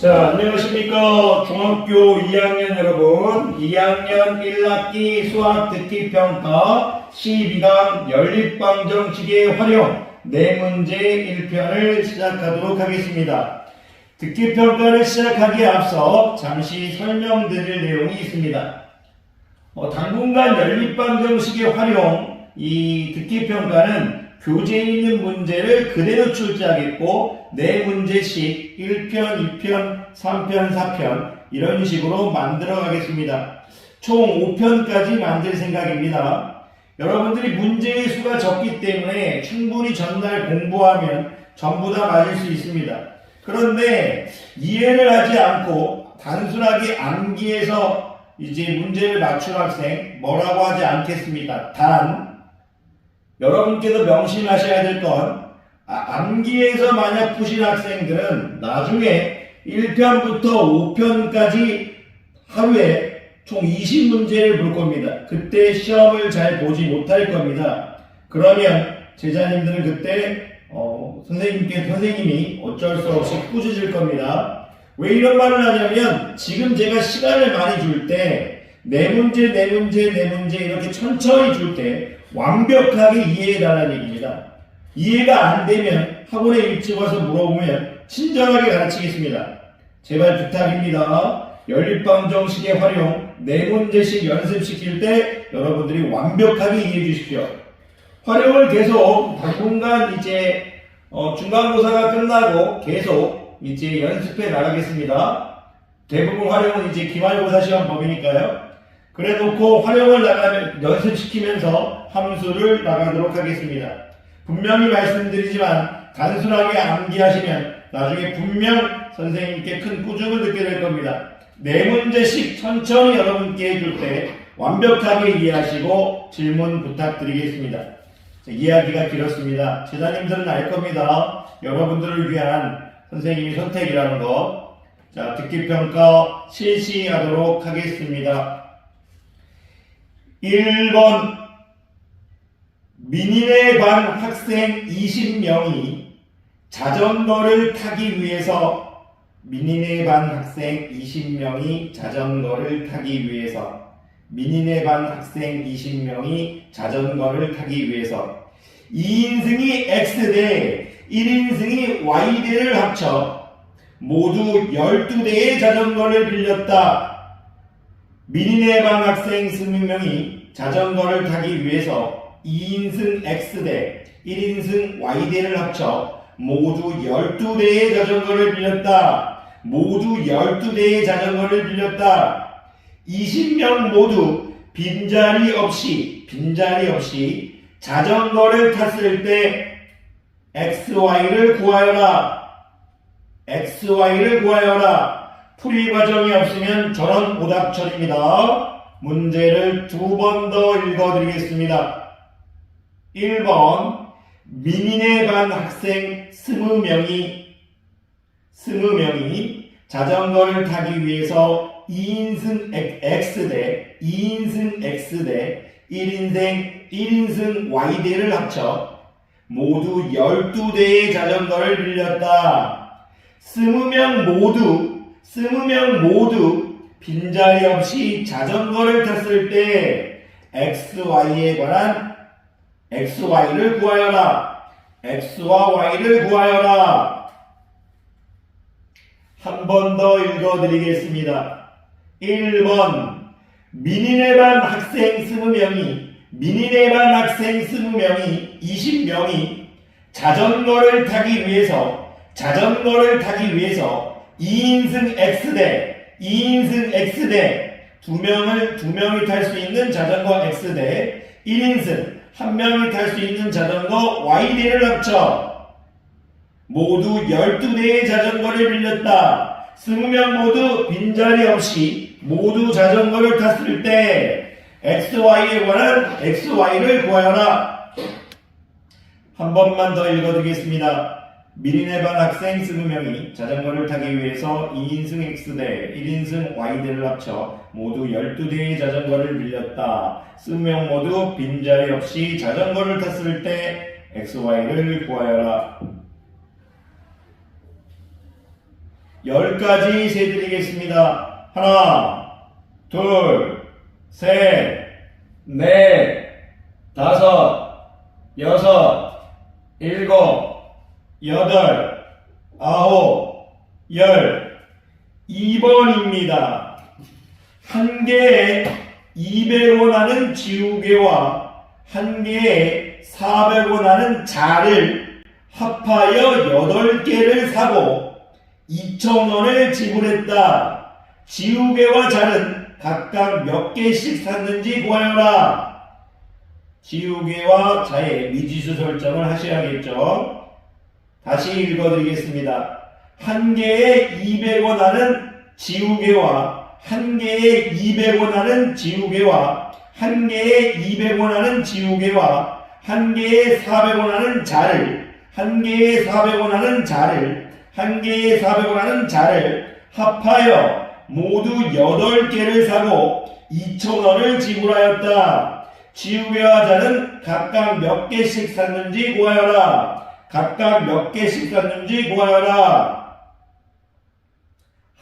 자, 안녕하십니까. 중학교 2학년 여러분. 2학년 1학기 수학 듣기평가 12강 연립방정식의 활용 4문제 1편을 시작하도록 하겠습니다. 듣기평가를 시작하기에 앞서 잠시 설명드릴 내용이 있습니다. 당분간 연립방정식의 활용, 이 듣기평가는 교재에 있는 문제를 그대로 출제하겠고 4문제씩 1편, 2편, 3편, 4편 이런 식으로 만들어 가겠습니다. 총 5편까지 만들 생각입니다. 여러분들이 문제의 수가 적기 때문에 충분히 전날 공부하면 전부 다 맞을 수 있습니다. 그런데 이해를 하지 않고 단순하게 암기해서 이제 문제를 맞춘 학생 뭐라고 하지 않겠습니다. 단 여러분께서 명심하셔야 될 건 암기에서 만약 푸신 학생들은 나중에 1편부터 5편까지 하루에 총 20문제를 볼 겁니다. 그때 시험을 잘 보지 못할 겁니다. 그러면 제자님들은 그때 선생님이 어쩔 수 없이 꾸짖을 겁니다. 왜 이런 말을 하냐면 지금 제가 시간을 많이 줄 때 4문제 이렇게 천천히 줄 때 완벽하게 이해해달라는 얘기입니다. 이해가 안 되면 학원에 일찍 와서 물어보면 친절하게 가르치겠습니다. 제발 부탁입니다. 연립방정식의 활용 4문제씩 연습시킬 때 여러분들이 완벽하게 이해해 주십시오. 활용을 계속 당분간 이제 중간고사가 끝나고 계속 이제 연습해 나가겠습니다. 대부분 활용은 이제 기말고사 시험 범위니까요. 그래 놓고 활용을 연습시키면서 함수를 나가도록 하겠습니다. 분명히 말씀드리지만 단순하게 암기하시면 나중에 분명 선생님께 큰 꾸중을 듣게 될 겁니다. 4문제씩 천천히 여러분께 해줄 때 완벽하게 이해하시고 질문 부탁드리겠습니다. 이야기가 길었습니다. 제자님들은 알 겁니다. 여러분들을 위한 선생님이 선택이라는 것. 자, 듣기평가 실시하도록 하겠습니다. 1번 민인의 반 학생 20명이 자전거를 타기 위해서 민인의 반 학생 20명이 자전거를 타기 위해서 2인승이 X대 1인승이 Y대를 합쳐 모두 12대의 자전거를 빌렸다. 민인의 반 학생 20명이 자전거를 타기 위해서 2인승 X대, 1인승 Y대를 합쳐 모두 12대의 자전거를 빌렸다. 20명 모두 빈자리 없이 자전거를 탔을 때 XY를 구하여라. 풀이 과정이 없으면 저런 오답처리입니다. 문제를 2번 더 읽어드리겠습니다. 1번 민인의 반 학생 20명이 자전거를 타기 위해서 2인승 X대 1인승 Y대를 합쳐 모두 12대의 자전거를 빌렸다. 20명 모두 빈자리 없이 자전거를 탔을 때 XY에 관한 XY를 구하여라. 한 번 더 읽어드리겠습니다. 1번 민인의 반 학생 20명이 자전거를 타기 위해서 2인승 X대 2명이 탈 수 있는 자전거 X대 1인승 1명이 탈 수 있는 자전거 Y대를 합쳐 모두 12대의 자전거를 빌렸다. 20명 모두 빈자리 없이 모두 자전거를 탔을 때 XY에 관한 XY를 구하여라. 한 번만 더 읽어드리겠습니다. 민인의 반 학생 20명이 자전거를 타기 위해서 2인승 X대, 1인승 Y대를 합쳐 모두 12대의 자전거를 빌렸다. 20명 모두 빈자리 없이 자전거를 탔을 때 XY를 구하여라. 10까지 세드리겠습니다. 하나, 둘, 셋, 넷, 다섯, 여섯, 일곱, 여덟, 아홉, 열. 2번입니다. 한 개에 200원 하는 지우개와 한 개에 400원 하는 자를 합하여 8개를 사고 2,000원을 지불했다. 지우개와 자는 각각 몇 개씩 샀는지 구하여라. 지우개와 자의 미지수 설정을 하셔야겠죠. 다시 읽어드리겠습니다. 한 개에 200원 하는 지우개와 한 개에 200원 하는 지우개와 한 개에 200원 하는 지우개와 한 개에 400원 하는 자를 한 개에 400원 하는 자를 한 개에 400원 하는 자를 합하여 모두 8개를 사고 2,000원을 지불하였다. 지우개와 자는 각각 몇 개씩 샀는지 구하여라. 각각 몇 개씩 샀는지 구하여라.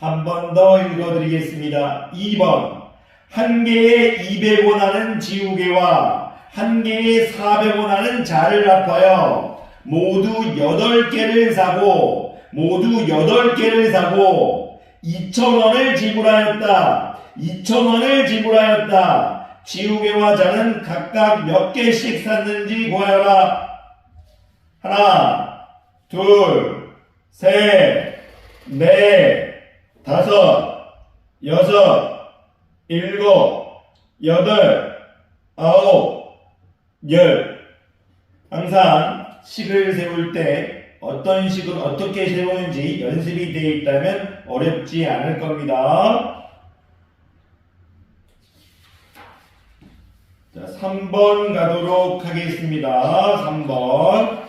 한 번 더 읽어드리겠습니다. 2번. 한 개에 200원 하는 지우개와 한 개에 400원 하는 자를 합하여 모두 8개를 사고 2,000원을 지불하였다. 2,000원을 지불하였다. 지우개와 자는 각각 몇 개씩 샀는지 구하여라. 하나, 둘, 셋, 넷, 다섯, 여섯, 일곱, 여덟, 아홉, 열. 항상 식을 세울 때 어떤 식을 어떻게 세우는지 연습이 되어 있다면 어렵지 않을 겁니다. 자, 3번 가도록 하겠습니다. 3번.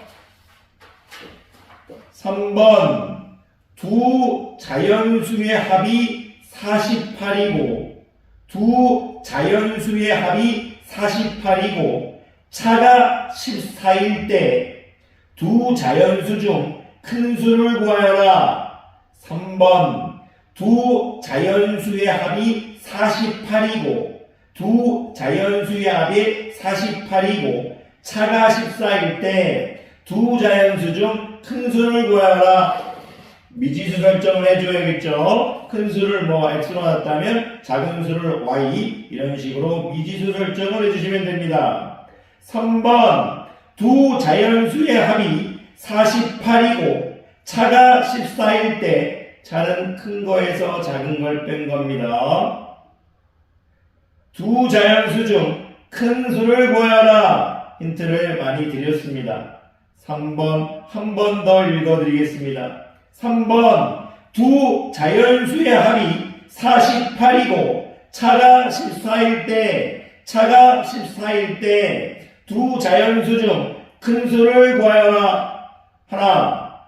두 자연수의 합이 48이고 두 자연수의 합이 48이고 차가 14일 때 두 자연수 중 큰 수를 구하여라. 3번. 두 자연수의 합이 48이고 두 자연수의 합이 48이고 차가 14일 때 두 자연수 중 큰 수를 구하여라. 미지수 설정을 해줘야겠죠. 큰 수를 x로 놨다면 작은 수를 y, 이런 식으로 미지수 설정을 해주시면 됩니다. 3번. 두 자연수의 합이 48이고 차가 14일 때 차는 큰 거에서 작은 걸 뺀 겁니다. 두 자연수 중 큰 수를 구하라. 힌트를 많이 드렸습니다. 3번 한 번 더 읽어드리겠습니다. 3번. 두 자연수의 합이 48이고 차가 14일 때 두 자연수 중 큰 수를 구하여라. 하나,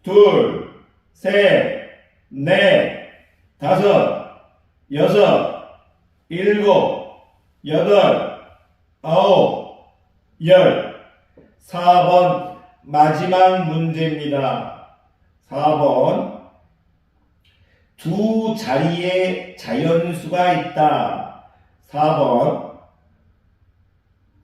둘, 셋, 넷, 다섯, 여섯, 일곱, 여덟, 아홉, 열. 4번 마지막 문제입니다. 4번. 두 자리에 자연수가 있다. 4번.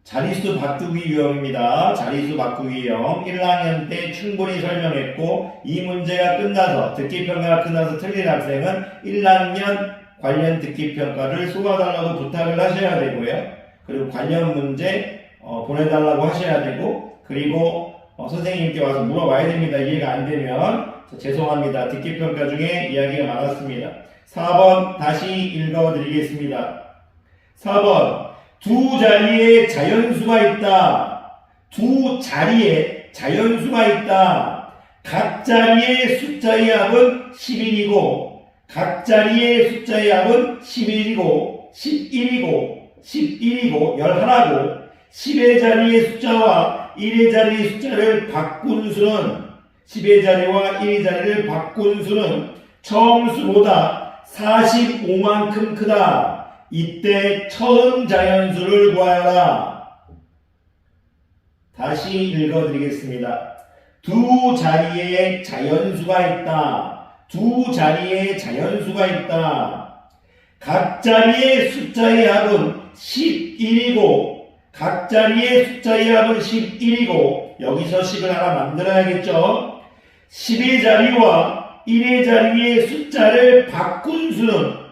자리수 바꾸기 유형입니다. 자리수 바꾸기 유형. 1학년 때 충분히 설명했고 이 문제가 끝나서 듣기평가가 끝나서 틀린 학생은 1학년 관련 듣기평가를 쏘아달라고 부탁을 하셔야 되고요. 그리고 관련 문제 보내달라고 하셔야 되고 그리고 선생님께 와서 물어봐야 됩니다. 이해가 안 되면. 죄송합니다. 듣기평가 중에 이야기가 많았습니다. 4번 다시 읽어드리겠습니다. 4번. 두 자리에 자연수가 있다. 두 자리에 자연수가 있다. 각 자리의 숫자의 합은 11이고 각 자리의 숫자의 합은 11이고 11이고 11이고 10의 자리의 숫자와 1의 자리의 숫자를 바꾼 수는 10의 자리와 1의 자리를 바꾼 수는 처음 수보다 45만큼 크다. 이때 처음 자연수를 구하여라. 다시 읽어드리겠습니다. 두 자리에 자연수가 있다. 두 자리의 자연수가 있다. 각 자리의 숫자의 합은 11이고 각 자리의 숫자의 합은 11이고 여기서 식을 하나 만들어야겠죠. 10의 자리와 1의 자리의 숫자를 바꾼 수는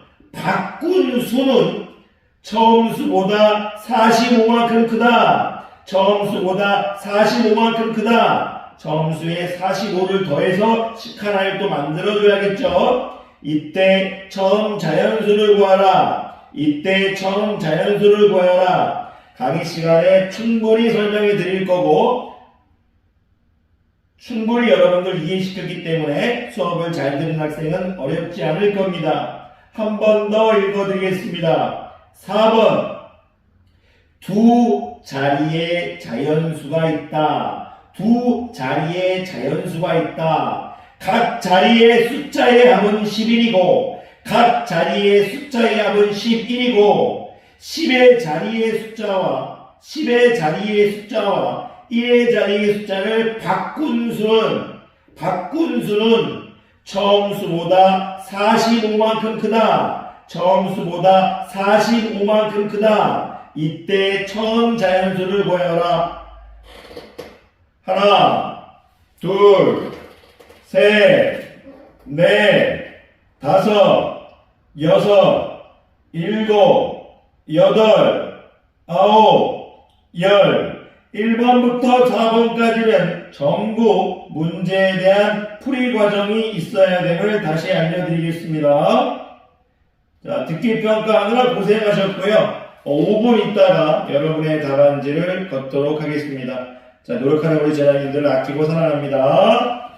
처음 수보다 45만큼 크다. 처음 수보다 45만큼 크다. 처음 수에 45를 더해서 식 하나를 또 만들어줘야겠죠. 이때 처음 자연수를 구하라. 이때 처음 자연수를 구하라. 강의 시간에 충분히 설명해 드릴 거고 충분히 여러분들 이해시켰기 때문에 수업을 잘 들은 학생은 어렵지 않을 겁니다. 한 번 더 읽어드리겠습니다. 4번 두 자리의 자연수가 있다. 두 자리의 자연수가 있다. 각 자리의 숫자의 합은 11이고 각 자리의 숫자의 합은 11이고 10의 자리의 숫자와 10의 자리의 숫자와 1의 자리의 숫자를 바꾼 수는 처음 수보다 45만큼 크다. 처음 수보다 45만큼 크다. 이때 처음 자연수를 구하여라. 하나, 둘, 셋, 넷, 다섯, 여섯, 일곱, 여덟, 아홉, 열. 1번부터 4번까지는 전부 문제에 대한 풀이 과정이 있어야 됨을 다시 알려드리겠습니다. 자, 듣기 평가하느라 고생하셨고요. 5분 있다가 여러분의 답안지를 걷도록 하겠습니다. 자, 노력하는 우리 제자님들 아끼고 사랑합니다.